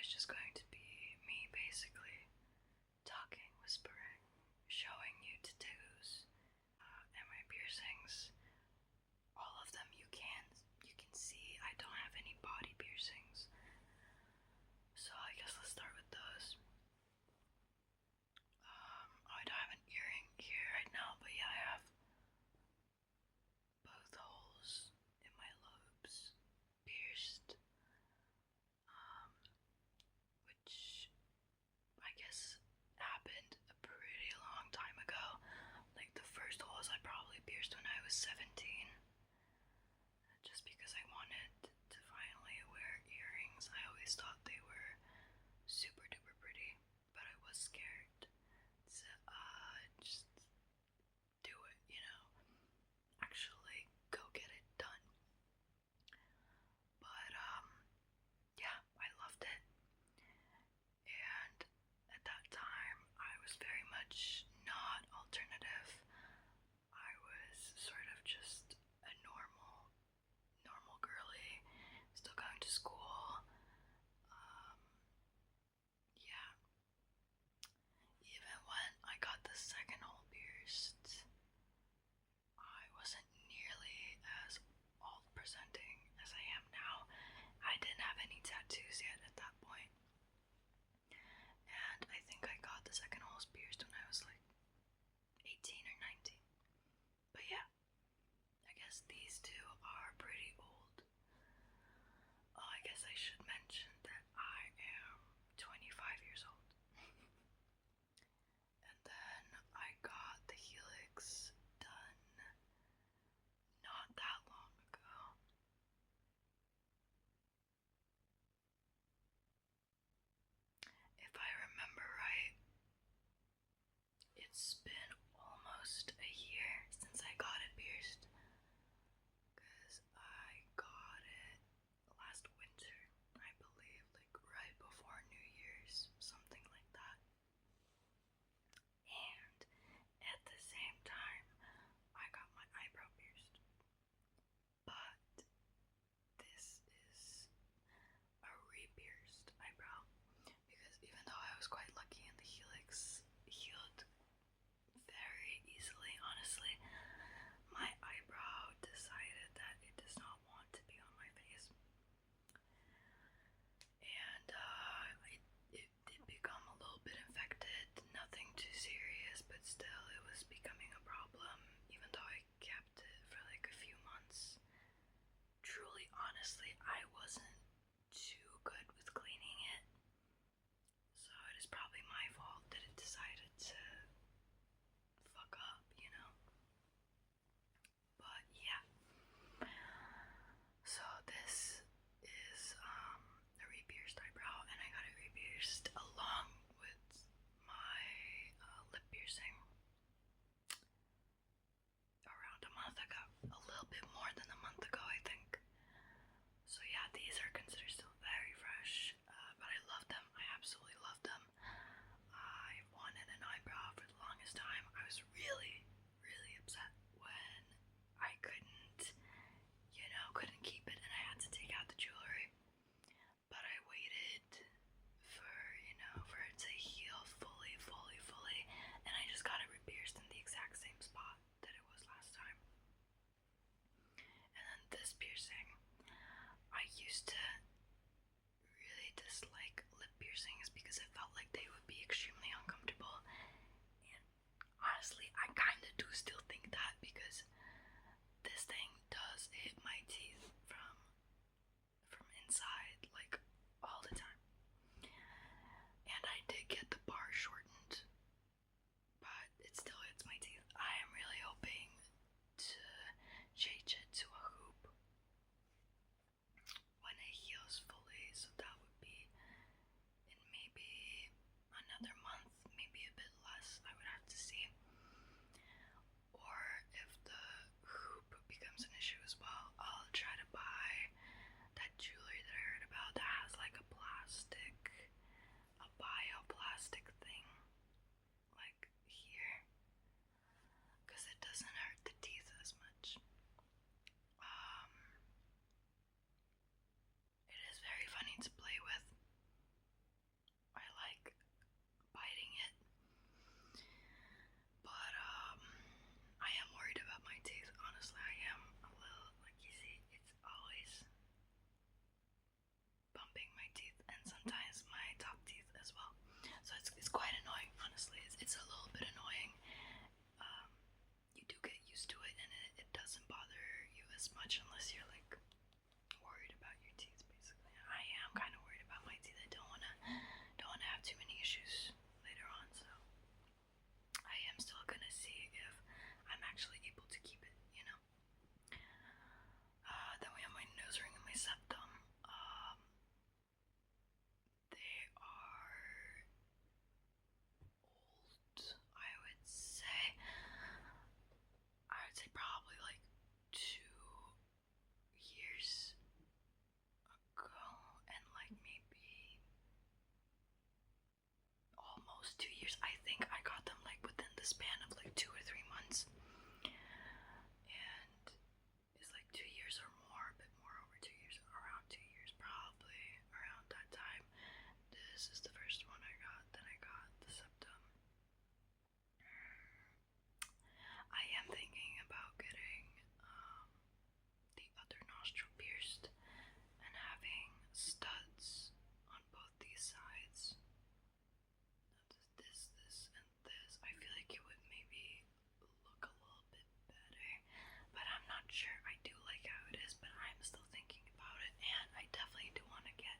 is just going to be me basically talking, whispering, showing you tattoos and my piercings. All of them you can see. I don't have any body piercings. So I guess let's start with those. I don't have an earring here right now, but yeah, I have both holes in my lobes pierced. Which I guess happened a pretty long time ago. Like the first holes I probably pierced when I was 17. as much unless you're like worried about your teeth. Basically, I am kind of worried about my teeth. I don't wanna have too many issues later on. So I am still gonna see if I'm actually able to keep it. Then we have my nose ring and my septum. They are old, I would say probably like 2 years ago, and like maybe almost 2 years. I think I got them like within the span of like 2 or 3 months, and it's like 2 years or more, a bit more over 2 years, around 2 years, probably around that time. This is the first one I got. Then I got the septum. I am thinking about getting the other nostril pierced and having studs on both these sides. This, and this. I feel like it would maybe look a little bit better, but I'm not sure. I do like how it is, but I'm still thinking about it, and I definitely do want to get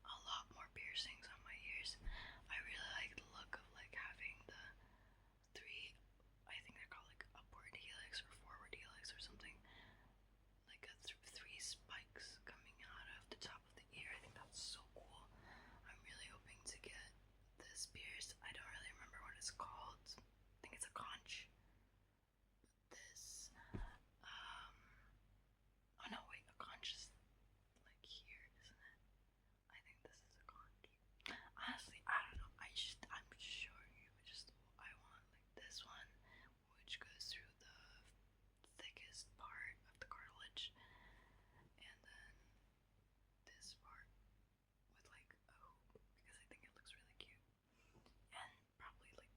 a lot more piercings on my ears. I really like the look of like having the three, I think they're called like upward helix or forward helix or something, like three spikes coming out of the top of the ear. I think that's so cool. I'm really hoping to get this pierced. I don't really remember what it's called. I think it's a conch. This, oh no, wait, a conch is like here, isn't it? I think this is a conch. Honestly, I don't know. I'm sure I want like this one, which goes through the thickest part of the cartilage, and then this part with like a hoop, because I think it looks really cute, and probably like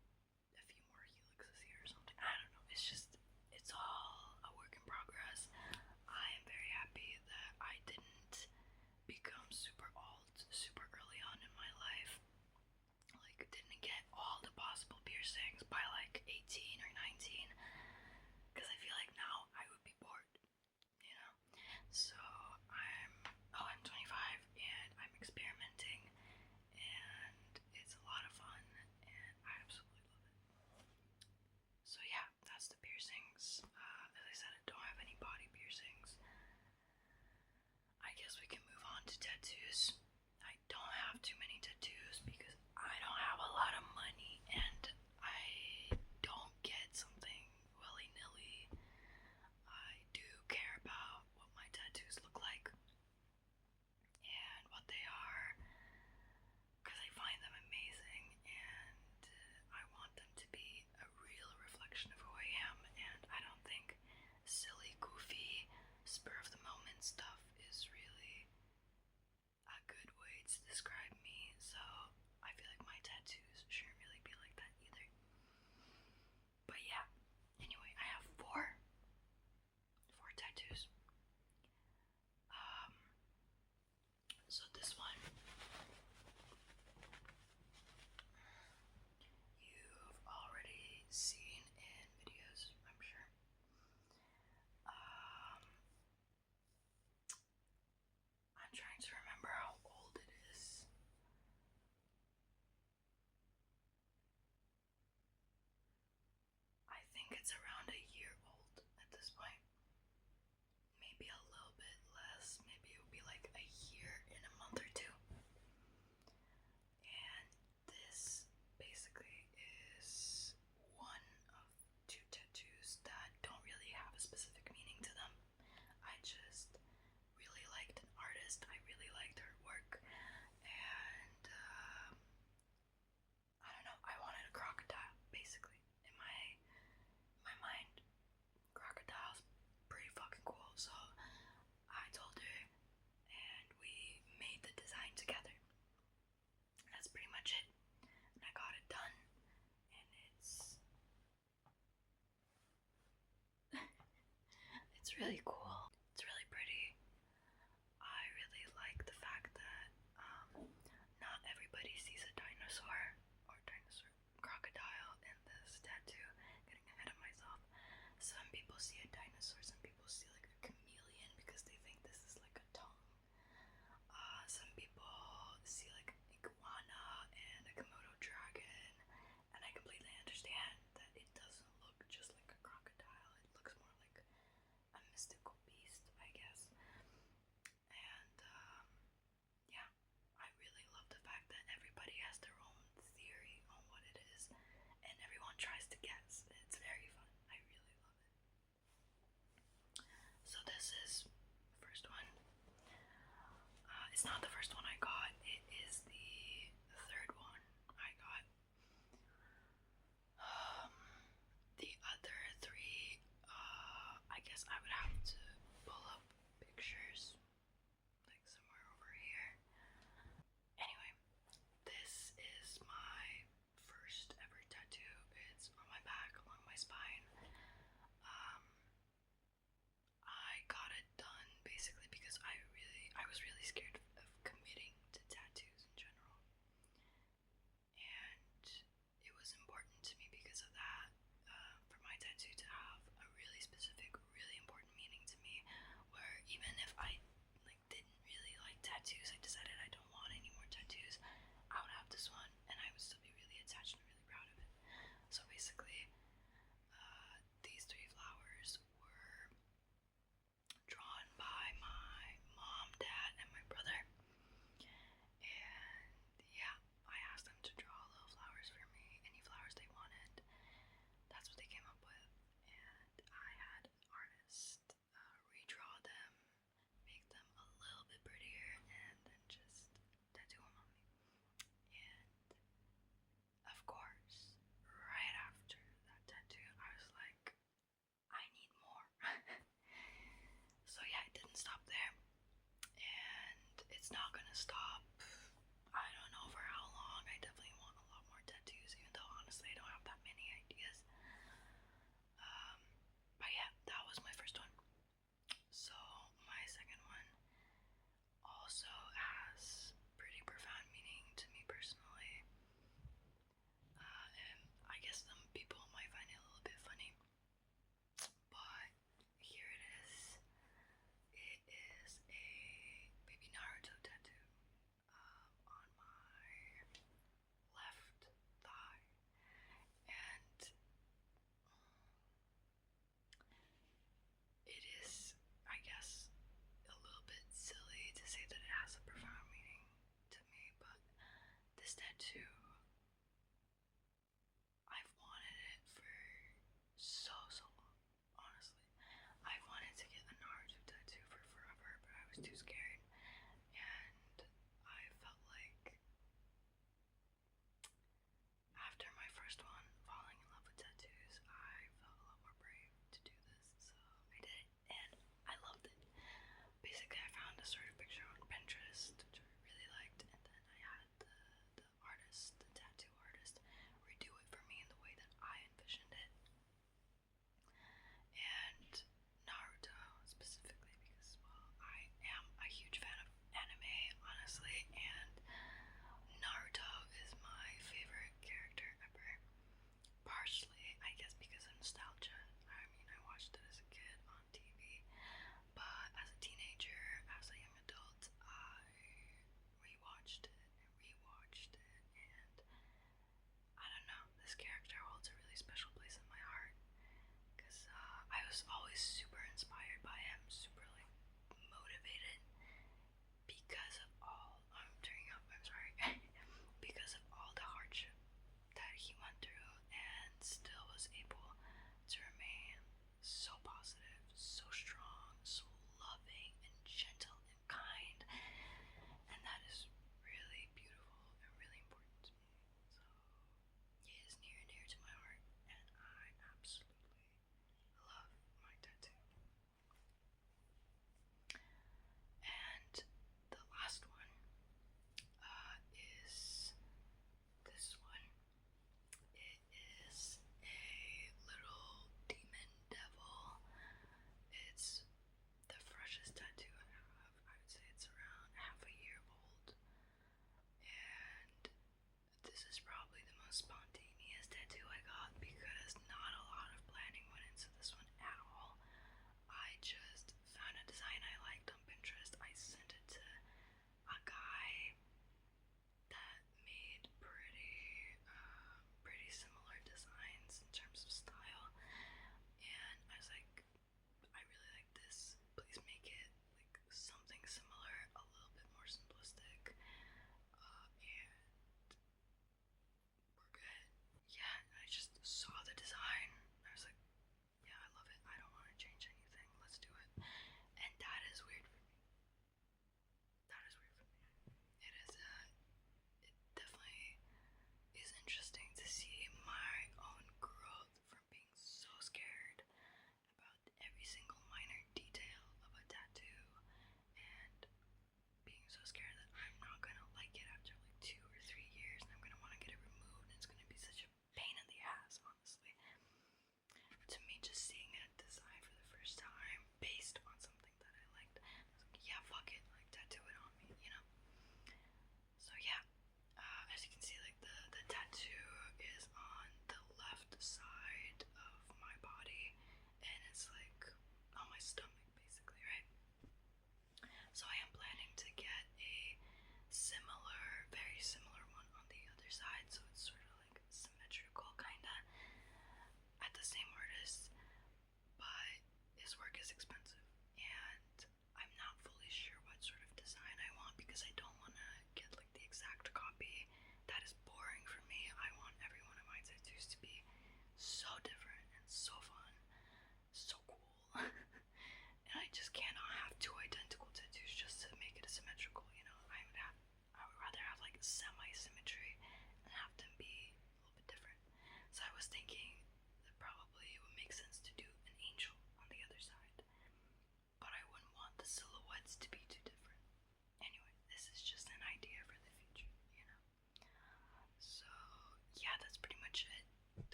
a few more helixes here or something. I don't know. It's all a work in progress. I am very happy that I didn't become super old super early on in my life. Like, didn't get all the possible piercings by like 18 or 19, because I feel like now I would be bored, you know? So I'm 25 and I'm experimenting, and it's a lot of fun, and I absolutely love it. So yeah, that's the piercings. As I said, I don't have any body piercings. I guess we can move on to tattoos. I don't have too many tattoos because I don't have a lot of money, and I don't get something willy-nilly. I do care about what my tattoos look like and what they are, because I find them amazing, and I want them to be a real reflection of who I am. And I don't think silly, goofy, spur of the moment stuff is really a good way to describe me. So I feel like my tattoos shouldn't really be like that either. But yeah, anyway, I have four tattoos. So this one you've already seen in videos, I'm sure. I'm trying to remember how old it is. I think it's around a year old at this point. Maybe a little bit less. Maybe it would be like a year in a month or two. And this basically is one of two tattoos that don't really have a specific meaning to them. I just really liked an artist. I really liked her work, and I don't know. I wanted a crocodile, basically. In my mind, crocodile's pretty fucking cool. So I told her, and we made the design together. That's pretty much it. And I got it done, and it's really cool. It's really pretty. I really like the fact that not everybody sees a dinosaur or crocodile in this tattoo. Getting ahead of myself. Some people see a dinosaur, some people see like a this is the first one. It's not the first one I got, it is the third one I got. The other three, I guess I would have to pull up pictures, like somewhere over here. Anyway, this is my first ever tattoo. It's on my back along my spine. Um, I got it done basically because I was really scared of committing to tattoos in general, and it was important to me because of that. For my tattoo to have a really specific, really important meaning to me, where even if I like didn't really like tattoos, I decided I don't want any more tattoos, I would have this one, and I would still be really attached and really proud of it. So basically, these three flowers were drawn by my mom, dad, and my brother. And yeah, I asked them to draw little flowers for me, any flowers they wanted. That's what they came up with. And I had an artist redraw them, make them a little bit prettier, and then just tattoo them on me. And of course, right after that tattoo, I was like, I need more. So yeah, it didn't stop there, and it's not gonna stop. I don't know for how long. I definitely want a lot more tattoos, even though honestly I don't have that many ideas. Um, but yeah, that was my first one. So my second one also has pretty profound meaning to me personally. And I guess some people might find it a little bit funny, but here it is. It is a baby Naruto tattoo on my left thigh, and it is, I guess, a little bit silly to say that it has a profound meaning to me, but this tattoo